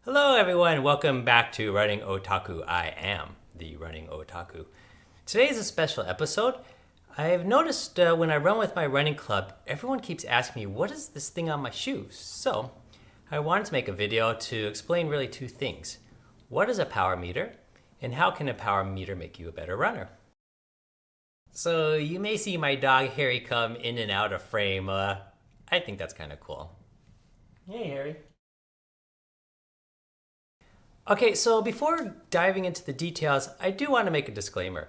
Hello everyone, welcome back to Running Otaku. I am the Running Otaku. Today is a special episode. I've noticed when I run with my running club, everyone keeps asking me, what is this thing on my shoes? So I wanted to make a video to explain really two things. What is a power meter, and how can a power meter make you a better runner? So you may see my dog Harry come in and out of frame. I think that's kind of cool. Hey Harry. Okay, so before diving into the details, I do want to make a disclaimer,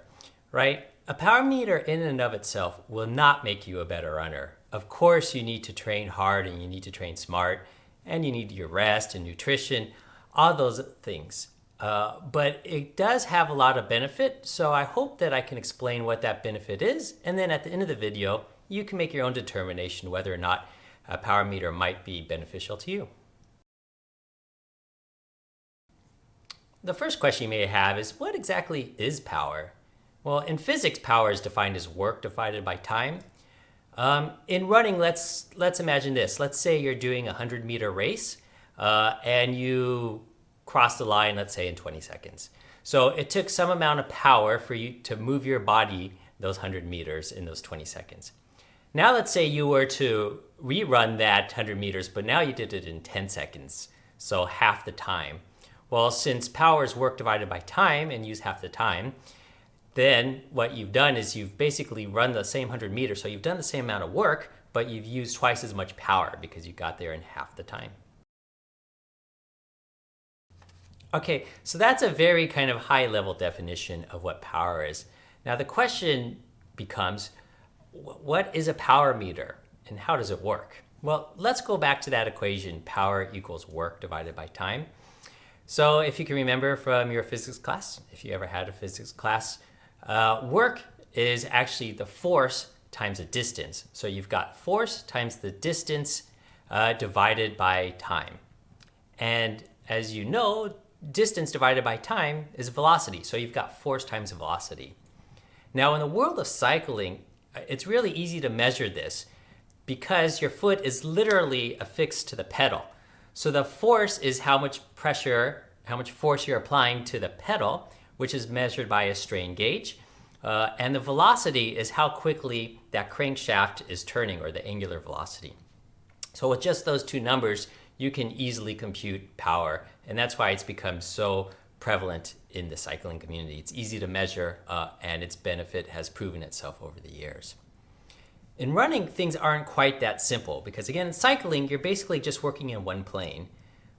right? A power meter in and of itself will not make you a better runner. Of course, you need to train hard and you need to train smart and you need your rest and nutrition, all those things. But it does have a lot of benefit, so I hope that I can explain what that benefit is, and then at the end of the video, you can make your own determination whether or not a power meter might be beneficial to you. The first question you may have is, what exactly is power? Well, in physics, power is defined as work divided by time. In running, let's imagine this. Let's say you're doing a 100-meter race and you cross the line, let's say in 20 seconds. So it took some amount of power for you to move your body those 100 meters in those 20 seconds. Now let's say you were to rerun that 100 meters, but now you did it in 10 seconds, so half the time. Well, since power is work divided by time and use half the time, then what you've done is you've basically run the same 100 meters. So you've done the same amount of work, but you've used twice as much power because you got there in half the time. Okay, so that's a very kind of high level definition of what power is. Now the question becomes, what is a power meter and how does it work? Well, let's go back to that equation, power equals work divided by time. So if you can remember from your physics class, if you ever had a physics class, work is actually the force times the distance. So you've got force times the distance divided by time. And as you know, distance divided by time is velocity. So you've got force times velocity. Now in the world of cycling, it's really easy to measure this because your foot is literally affixed to the pedal. So the force is how much pressure, how much force you're applying to the pedal, which is measured by a strain gauge. And the velocity is how quickly that crankshaft is turning, or the angular velocity. So with just those two numbers, you can easily compute power. And that's why it's become so prevalent in the cycling community. It's easy to measure, and its benefit has proven itself over the years. In running, things aren't quite that simple because, again, in cycling, you're basically just working in one plane.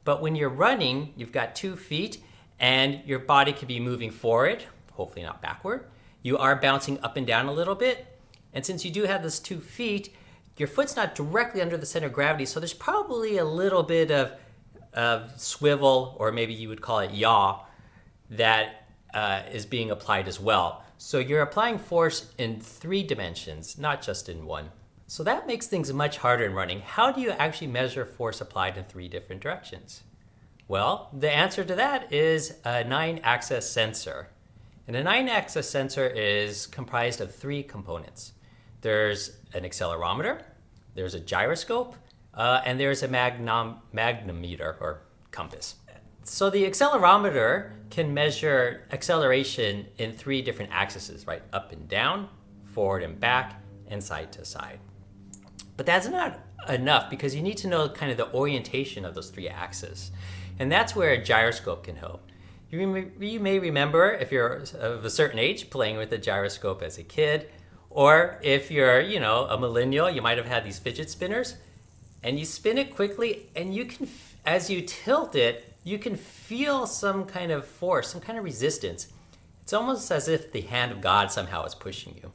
But when you're running, you've got 2 feet and your body could be moving forward, hopefully not backward. You are bouncing up and down a little bit. And since you do have those 2 feet, your foot's not directly under the center of gravity, so there's probably a little bit of swivel, or maybe you would call it yaw, that is being applied as well. So you're applying force in 3 dimensions, not just in 1. So that makes things much harder in running. How do you actually measure force applied in 3 different directions? Well, the answer to that is a 9-axis sensor. And a 9-axis sensor is comprised of 3 components. There's an accelerometer, there's a gyroscope, and there's a magnetometer, or compass. So the accelerometer can measure acceleration in 3 different axes, right? Up and down, forward and back, and side to side. But that's not enough because you need to know kind of the orientation of those 3 axes. And that's where a gyroscope can help. You may remember, if you're of a certain age, playing with a gyroscope as a kid, or if you're, a millennial, you might have had these fidget spinners, and you spin it quickly, and you can, as you tilt it, you can feel some kind of force, some kind of resistance. It's almost as if the hand of God somehow is pushing you.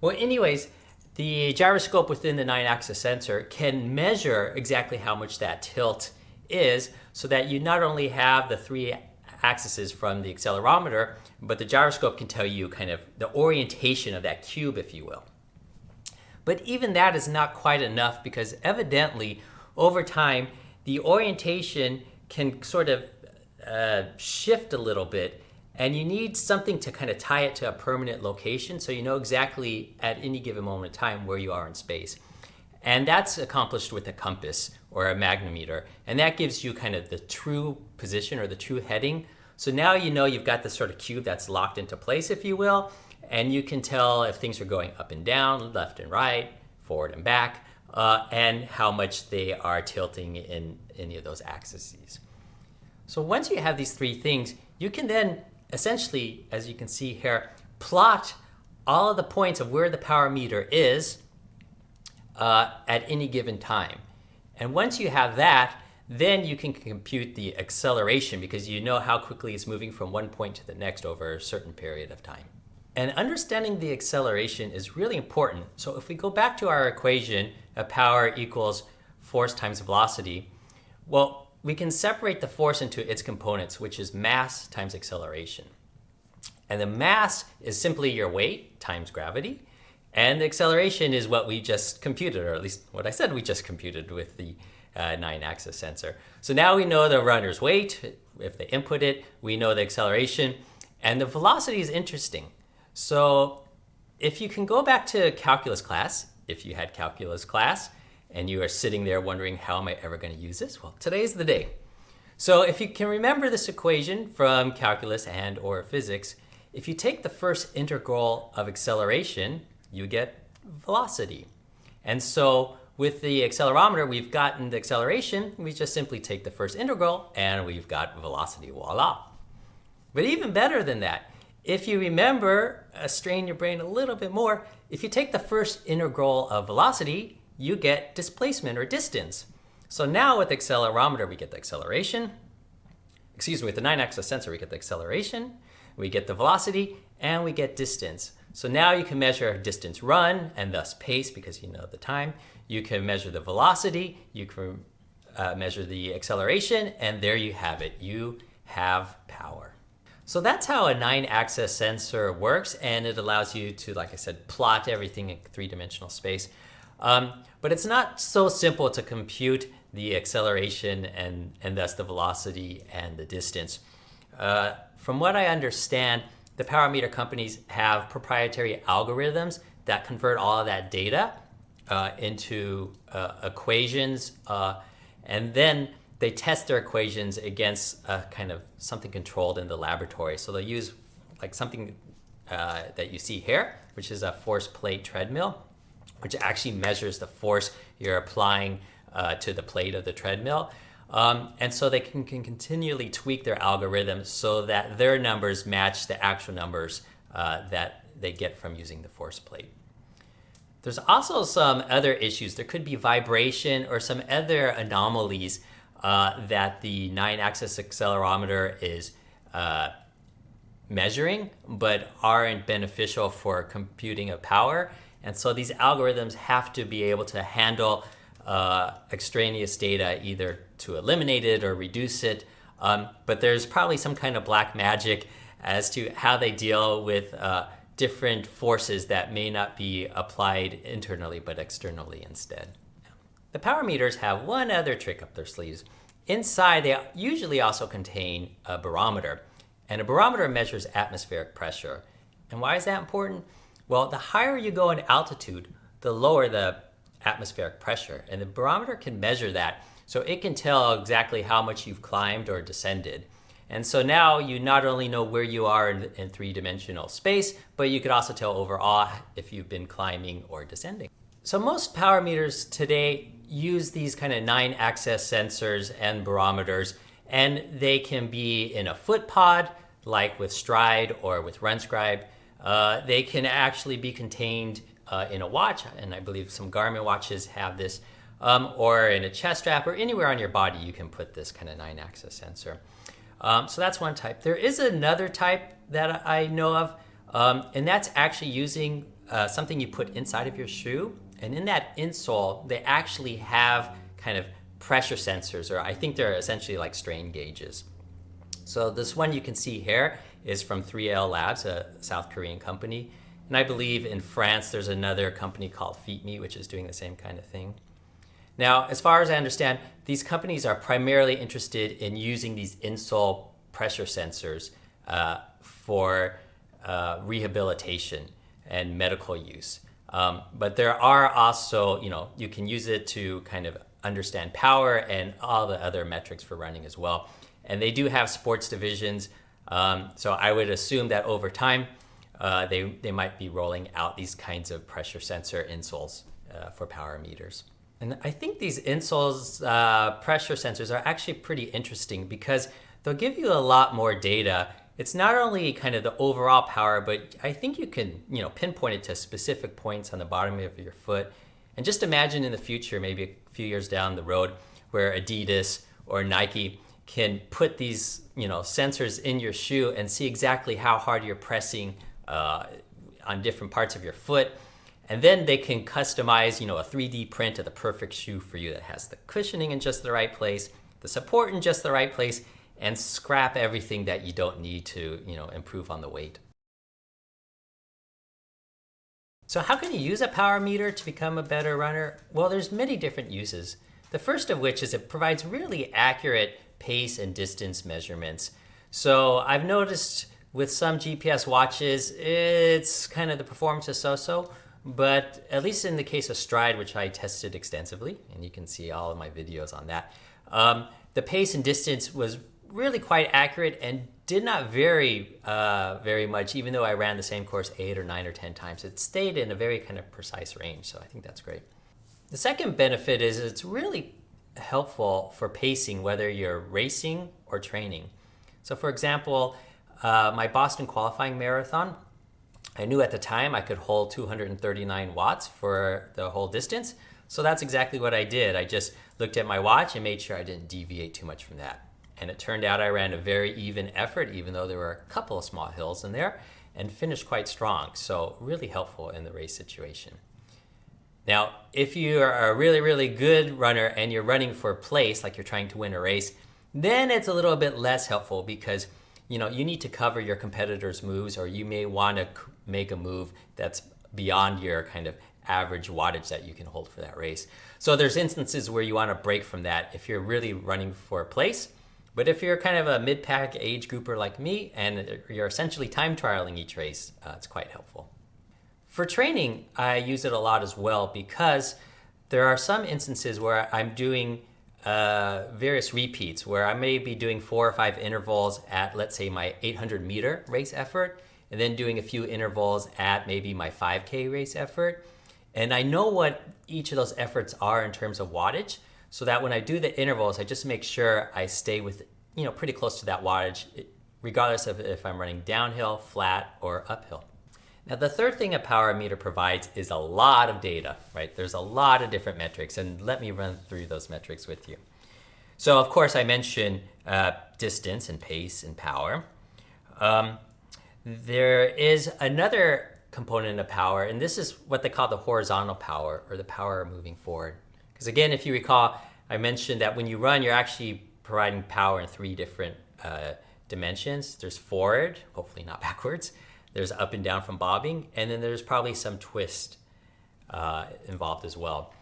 Well, anyways, the gyroscope within the 9-axis sensor can measure exactly how much that tilt is, so that you not only have the 3 axes from the accelerometer, but the gyroscope can tell you kind of the orientation of that cube, if you will. But even that is not quite enough because evidently, over time, the orientation can sort of shift a little bit, and you need something to kind of tie it to a permanent location so you know exactly at any given moment in time where you are in space. And that's accomplished with a compass or a magnetometer. And that gives you kind of the true position or the true heading. So now you know you've got this sort of cube that's locked into place, if you will, and you can tell if things are going up and down, left and right, forward and back, and how much they are tilting in any of those axes. So once you have these three things, you can then essentially, as you can see here, plot all of the points of where the power meter is at any given time. And once you have that, then you can compute the acceleration because you know how quickly it's moving from one point to the next over a certain period of time. And understanding the acceleration is really important. So if we go back to our equation of power equals force times velocity, well, we can separate the force into its components, which is mass times acceleration. And the mass is simply your weight times gravity. And the acceleration is what we just computed, or at least what I said we just computed with the 9-axis sensor. So now we know the runner's weight. If they input it, we know the acceleration. And the velocity is interesting. So if you can go back to calculus class, if you had calculus class, and you are sitting there wondering, how am I ever going to use this? Well, today's the day. So if you can remember this equation from calculus and or physics, if you take the first integral of acceleration, you get velocity. And so with the accelerometer, we've gotten the acceleration. We just simply take the first integral and we've got velocity, voila. But even better than that, if you remember, strain your brain a little bit more, if you take the first integral of velocity, you get displacement or distance. So now with the accelerometer, we get the acceleration. Excuse me, with the 9-axis sensor, we get the acceleration, we get the velocity, and we get distance. So now you can measure distance run and thus pace because you know the time. You can measure the velocity, you can measure the acceleration, and there you have it. You have power. So that's how a 9-axis sensor works, and it allows you to, like I said, plot everything in three-dimensional space. But it's not so simple to compute the acceleration and thus the velocity and the distance. From what I understand, the power meter companies have proprietary algorithms that convert all of that data into equations, and then they test their equations against kind of something controlled in the laboratory. So they'll use like something that you see here, which is a force plate treadmill, which actually measures the force you're applying to the plate of the treadmill. And so they can continually tweak their algorithms so that their numbers match the actual numbers that they get from using the force plate. There's also some other issues. There could be vibration or some other anomalies that the 9-axis accelerometer is measuring, but aren't beneficial for computing a power. And so these algorithms have to be able to handle extraneous data, either to eliminate it or reduce it. But there's probably some kind of black magic as to how they deal with different forces that may not be applied internally, but externally instead. The power meters have one other trick up their sleeves. Inside, they usually also contain a barometer. And a barometer measures atmospheric pressure. And why is that important? Well, the higher you go in altitude, the lower the atmospheric pressure. And the barometer can measure that. So it can tell exactly how much you've climbed or descended. And so now you not only know where you are in three-dimensional space, but you could also tell overall if you've been climbing or descending. So most power meters today use these kind of 9-axis sensors and barometers, and they can be in a foot pod, like with Stride or with RunScribe. They can actually be contained in a watch, and I believe some Garmin watches have this, or in a chest strap, or anywhere on your body you can put this kind of 9-axis sensor. So that's one type. There is another type that I know of, and that's actually using something you put inside of your shoe. And in that insole, they actually have kind of pressure sensors, or I think they're essentially like strain gauges. So this one you can see here is from 3L Labs, a South Korean company. And I believe in France, there's another company called FeetMe, which is doing the same kind of thing. Now, as far as I understand, these companies are primarily interested in using these insole pressure sensors for rehabilitation and medical use. But there are also, you can use it to kind of understand power and all the other metrics for running as well. And they do have sports divisions. So I would assume that over time, they might be rolling out these kinds of pressure sensor insoles for power meters. And I think these insoles pressure sensors are actually pretty interesting because they'll give you a lot more data. It's not only kind of the overall power, but I think you can, pinpoint it to specific points on the bottom of your foot. And just imagine in the future, maybe a few years down the road, where Adidas or Nike can put these, sensors in your shoe and see exactly how hard you're pressing on different parts of your foot. And then they can customize, a 3D print of the perfect shoe for you that has the cushioning in just the right place, the support in just the right place, and scrap everything that you don't need to, improve on the weight. So how can you use a power meter to become a better runner? Well, there's many different uses. The first of which is it provides really accurate pace and distance measurements. So I've noticed with some GPS watches, it's kind of the performance is so-so, but at least in the case of Stride, which I tested extensively, and you can see all of my videos on that, the pace and distance was really quite accurate and did not vary very much, even though I ran the same course 8 or 9 or 10 times. It stayed in a very kind of precise range, so I think that's great. The second benefit is it's really helpful for pacing, whether you're racing or training. So for example, my Boston qualifying marathon, I knew at the time I could hold 239 watts for the whole distance. So that's exactly what I did. I just looked at my watch and made sure I didn't deviate too much from that. And it turned out I ran a very even effort, even though there were a couple of small hills in there, and finished quite strong. So really helpful in the race situation. Now, if you are a really, really good runner and you're running for a place, like you're trying to win a race, then it's a little bit less helpful because you need to cover your competitors' moves, or you may want to make a move that's beyond your kind of average wattage that you can hold for that race. So there's instances where you want to break from that if you're really running for a place. But if you're kind of a mid-pack age grouper like me and you're essentially time trialing each race, it's quite helpful. For training, I use it a lot as well because there are some instances where I'm doing various repeats where I may be doing 4 or 5 intervals at, let's say, my 800 meter race effort, and then doing a few intervals at maybe my 5K race effort. And I know what each of those efforts are in terms of wattage, so that when I do the intervals, I just make sure I stay with, pretty close to that wattage, regardless of if I'm running downhill, flat, or uphill. Now, the third thing a power meter provides is a lot of data, right? There's a lot of different metrics, and let me run through those metrics with you. So, of course, I mentioned distance and pace and power. There is another component of power, and this is what they call the horizontal power, or the power moving forward. Because again, if you recall, I mentioned that when you run, you're actually providing power in 3 different dimensions. There's forward, hopefully not backwards. There's up and down from bobbing, and then there's probably some twist involved as well.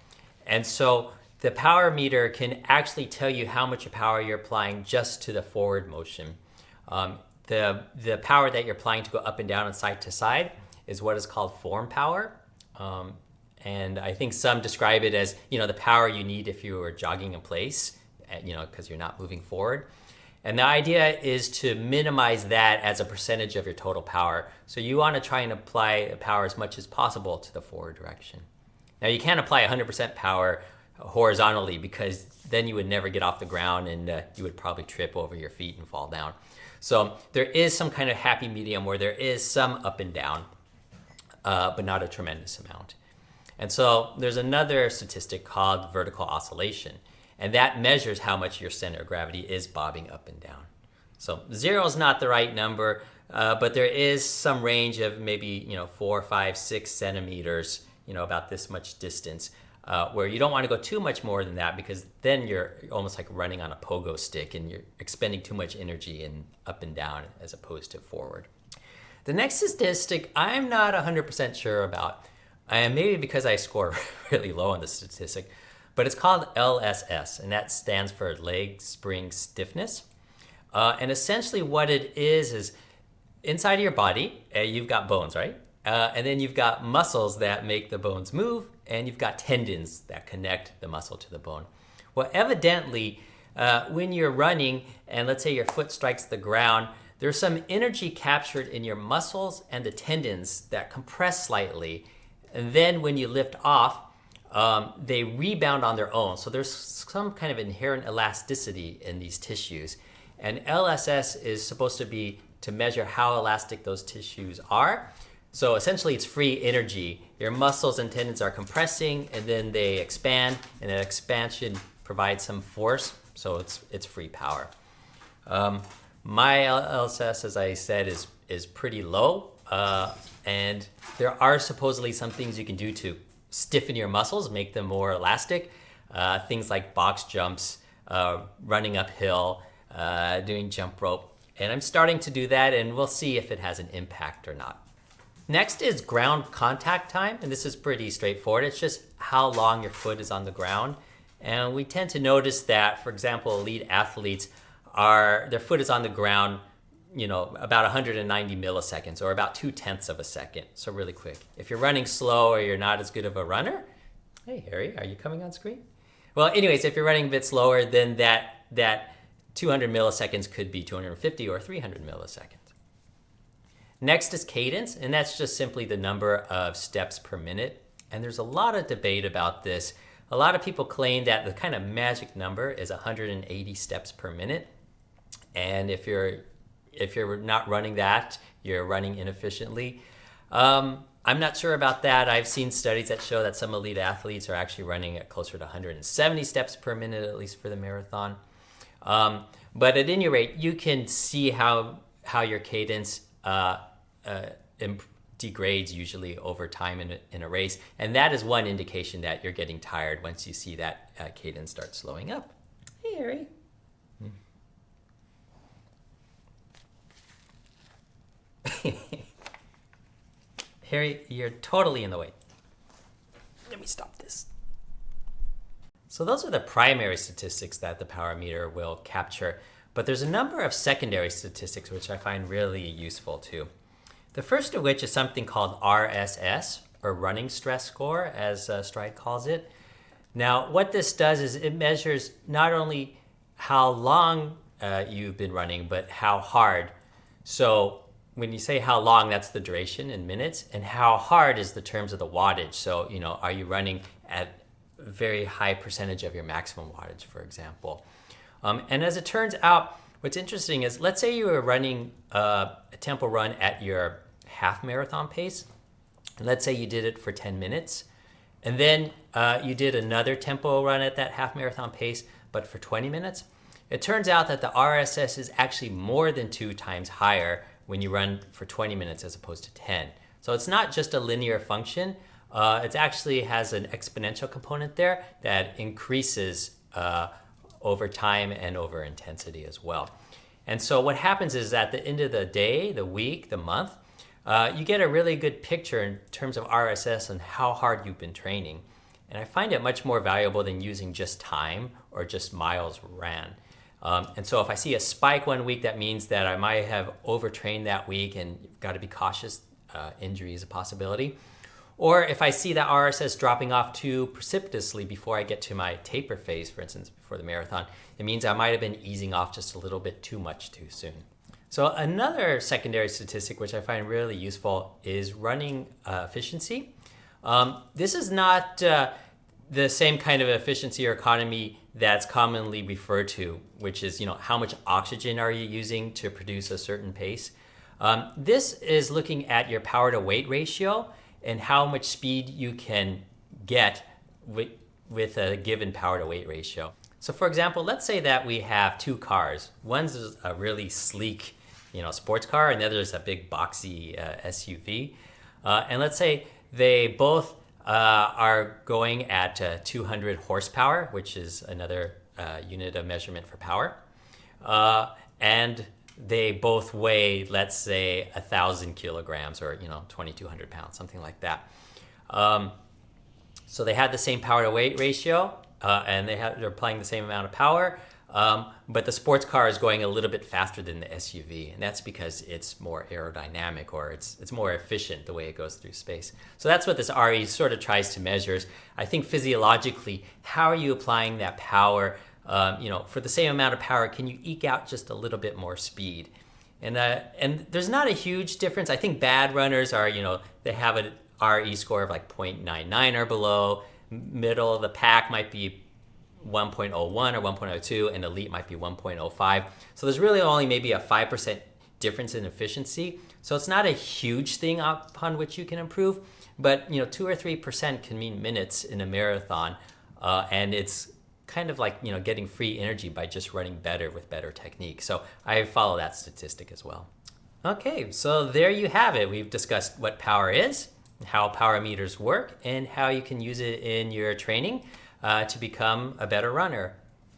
And so the power meter can actually tell you how much power you're applying just to the forward motion. The power that you're applying to go up and down and side to side is what is called form power. And I think some describe it as, the power you need if you were jogging in place, because you're not moving forward. And the idea is to minimize that as a percentage of your total power. So you want to try and apply power as much as possible to the forward direction. Now, you can't apply 100% power horizontally because then you would never get off the ground and you would probably trip over your feet and fall down. So there is some kind of happy medium where there is some up and down, but not a tremendous amount. And so there's another statistic called vertical oscillation, and that measures how much your center of gravity is bobbing up and down. So 0 is not the right number, but there is some range of maybe 4, 5, 6 centimeters, about this much distance, where you don't want to go too much more than that because then you're almost like running on a pogo stick and you're expending too much energy in up and down as opposed to forward. The next statistic I'm not 100% sure about, and maybe because I score really low on the statistic, but it's called LSS, and that stands for leg spring stiffness. And essentially what it is inside of your body, you've got bones, right? and then you've got muscles that make the bones move, and you've got tendons that connect the muscle to the bone. Well, evidently, when you're running and let's say your foot strikes the ground, there's some energy captured in your muscles and the tendons that compress slightly. And then when you lift off, they rebound on their own. So there's some kind of inherent elasticity in these tissues. And LSS is supposed to be to measure how elastic those tissues are. So essentially it's free energy. Your muscles and tendons are compressing and then they expand, and that expansion provides some force. So it's free power. My LSS, as I said, is pretty low. And there are supposedly some things you can do to stiffen your muscles, make them more elastic. Things like box jumps, running uphill, doing jump rope. And I'm starting to do that, and we'll see if it has an impact or not. Next is ground contact time, and this is pretty straightforward. It's just how long your foot is on the ground. And we tend to notice that, for example, elite athletes their foot is on the ground, about 190 milliseconds, or about 2/10 of a second. So really quick. If you're running slow or you're not as good of a runner, hey Harry, are you coming on screen? Well, anyways, if you're running a bit slower, then that 200 milliseconds could be 250 or 300 milliseconds. Next is cadence, and that's just simply the number of steps per minute. And there's a lot of debate about this. A lot of people claim that the kind of magic number is 180 steps per minute. And if you're not running that, you're running inefficiently. I'm not sure about that. I've seen studies that show that some elite athletes are actually running at closer to 170 steps per minute, at least for the marathon. But at any rate, you can see how your cadence degrades usually over time in a race. And that is one indication that you're getting tired once you see that cadence start slowing up. Hey, Harry. Harry, you're totally in the way. Let me stop this. So those are the primary statistics that the power meter will capture, but there's a number of secondary statistics which I find really useful too. The first of which is something called RSS, or running stress score, as Stride calls it. Now, what this does is it measures not only how long you've been running, but how hard. So when you say how long, that's the duration in minutes, and how hard is the terms of the wattage. So, are you running at a very high percentage of your maximum wattage, for example? And as it turns out, what's interesting is, let's say you were running a tempo run at your half marathon pace, and let's say you did it for 10 minutes, and then you did another tempo run at that half marathon pace, but for 20 minutes. It turns out that the RSS is actually more than 2 times higher when you run for 20 minutes as opposed to 10. So it's not just a linear function. It actually has an exponential component there that increases over time and over intensity as well. And so what happens is at the end of the day, the week, the month, you get a really good picture in terms of RSS and how hard you've been training. And I find it much more valuable than using just time or just miles ran. And so if I see a spike one week, that means that I might have overtrained that week, and you've got to be cautious. Injury is a possibility. Or if I see that RSS dropping off too precipitously before I get to my taper phase, for instance, before the marathon, it means I might have been easing off just a little bit too much too soon. So another secondary statistic which I find really useful is running efficiency. This is not the same kind of efficiency or economy that's commonly referred to, which is, how much oxygen are you using to produce a certain pace. This is looking at your power to weight ratio and how much speed you can get with a given power to weight ratio. So for example, let's say that we have 2 cars. One's a really sleek, sports car, and the other is a big boxy SUV. And let's say they both are going at 200 horsepower, which is another unit of measurement for power. And they both weigh, let's say, 1,000 kilograms or 2,200 pounds, something like that. So they had the same power to weight ratio, and they're applying the same amount of power. But the sports car is going a little bit faster than the SUV, and that's because it's more aerodynamic, or it's more efficient the way it goes through space. So that's what this RE sort of tries to measure. I think physiologically, how are you applying that power? For the same amount of power, can you eke out just a little bit more speed? And there's not a huge difference. I think bad runners are, they have an RE score of like 0.99 or below. Middle of the pack might be 1.01 or 1.02, and elite might be 1.05. So there's really only maybe a 5% difference in efficiency. So it's not a huge thing upon which you can improve, but 2 or 3% can mean minutes in a marathon, and it's kind of like getting free energy by just running better with better technique. So I follow that statistic as well. Okay, so there you have it. We've discussed what power is, how power meters work, and how you can use it in your training to become a better runner.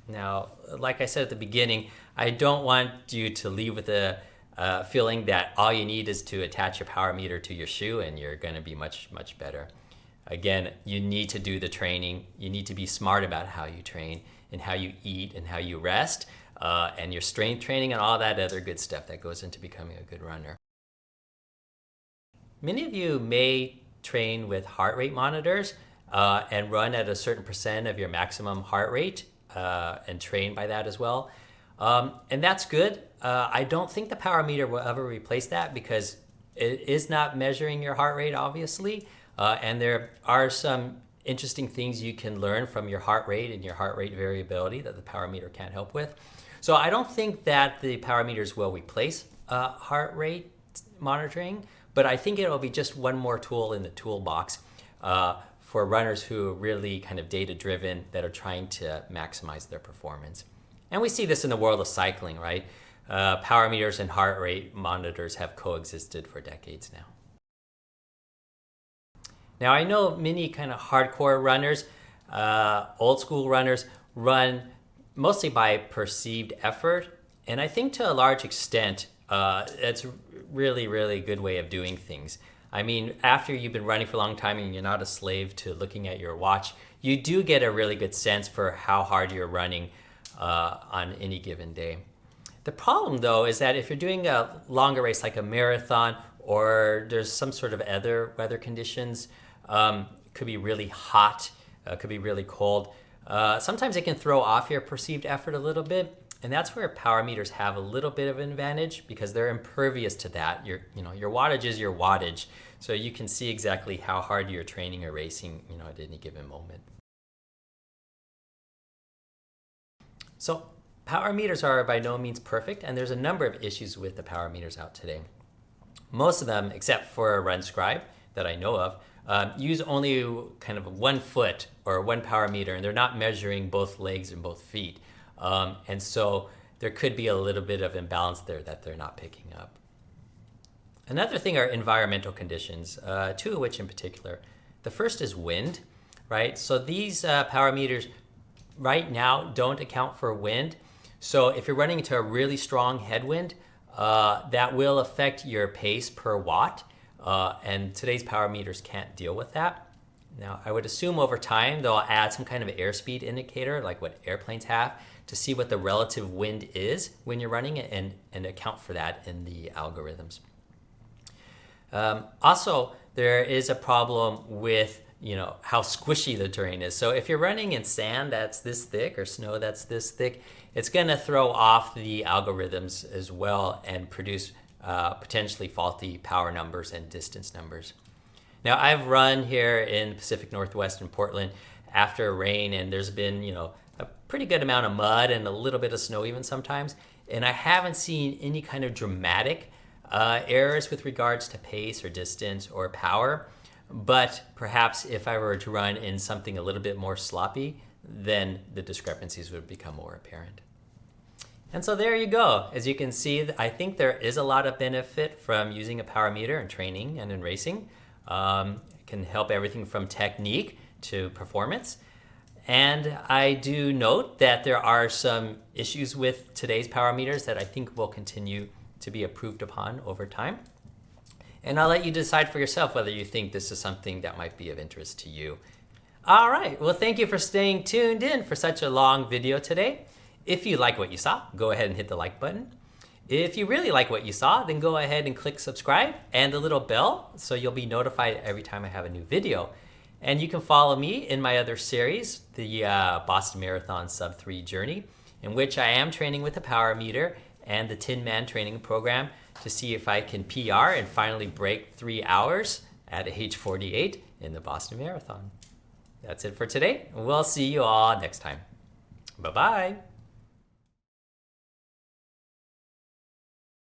Now, like I said at the beginning, I don't want you to leave with a feeling that all you need is to attach your power meter to your shoe and you're going to be much, much better. Again, you need to do the training. You need to be smart about how you train and how you eat and how you rest, and your strength training and all that other good stuff that goes into becoming a good runner. Many of you may train with heart rate monitors and run at a certain percent of your maximum heart rate and train by that as well. And that's good. I don't think the power meter will ever replace that because it is not measuring your heart rate, obviously. And there are some interesting things you can learn from your heart rate and your heart rate variability that the power meter can't help with. So I don't think that the power meters will replace heart rate monitoring, but I think it will be just one more tool in the toolbox for runners who are really kind of data-driven that are trying to maximize their performance. And we see this in the world of cycling, right? Power meters and heart rate monitors have coexisted for decades now. Now, I know many kind of hardcore runners, old school runners, run mostly by perceived effort. And I think to a large extent, it's really, really good way of doing things. I mean, after you've been running for a long time and you're not a slave to looking at your watch, you do get a really good sense for how hard you're running on any given day. The problem, though, is that if you're doing a longer race like a marathon, or there's some sort of other weather conditions, could be really hot, could be really cold. Sometimes it can throw off your perceived effort a little bit, and that's where power meters have a little bit of an advantage because they're impervious to that. Your wattage is your wattage, so you can see exactly how hard you're training or racing, at any given moment. So power meters are by no means perfect, and there's a number of issues with the power meters out today. Most of them, except for RunScribe that I know of, use only kind of 1 foot or 1 power meter, and they're not measuring both legs and both feet. And so there could be a little bit of imbalance there that they're not picking up. Another thing are environmental conditions, 2 of which in particular. The first is wind, right? So these power meters right now don't account for wind. So if you're running into a really strong headwind, that will affect your pace per watt. And today's power meters can't deal with that. Now, I would assume over time they'll add some kind of airspeed indicator like what airplanes have to see what the relative wind is when you're running it and account for that in the algorithms. Also, there is a problem with how squishy the terrain is. So if you're running in sand that's this thick or snow that's this thick, it's going to throw off the algorithms as well and produce potentially faulty power numbers and distance numbers. Now, I've run here in the Pacific Northwest in Portland after rain, and there's been a pretty good amount of mud and a little bit of snow even sometimes, and I haven't seen any kind of dramatic errors with regards to pace or distance or power. But perhaps if I were to run in something a little bit more sloppy, then the discrepancies would become more apparent. And so there you go. As you can see, I think there is a lot of benefit from using a power meter in training and in racing. It can help everything from technique to performance. And I do note that there are some issues with today's power meters that I think will continue to be improved upon over time. And I'll let you decide for yourself whether you think this is something that might be of interest to you. All right, well, thank you for staying tuned in for such a long video today. If you like what you saw, go ahead and hit the like button. If you really like what you saw, then go ahead and click subscribe and the little bell so you'll be notified every time I have a new video. And you can follow me in my other series, the Boston Marathon Sub 3 Journey, in which I am training with the Power Meter and the Tin Man training program to see if I can PR and finally break 3 hours at age 48 in the Boston Marathon. That's it for today. We'll see you all next time. Bye-bye.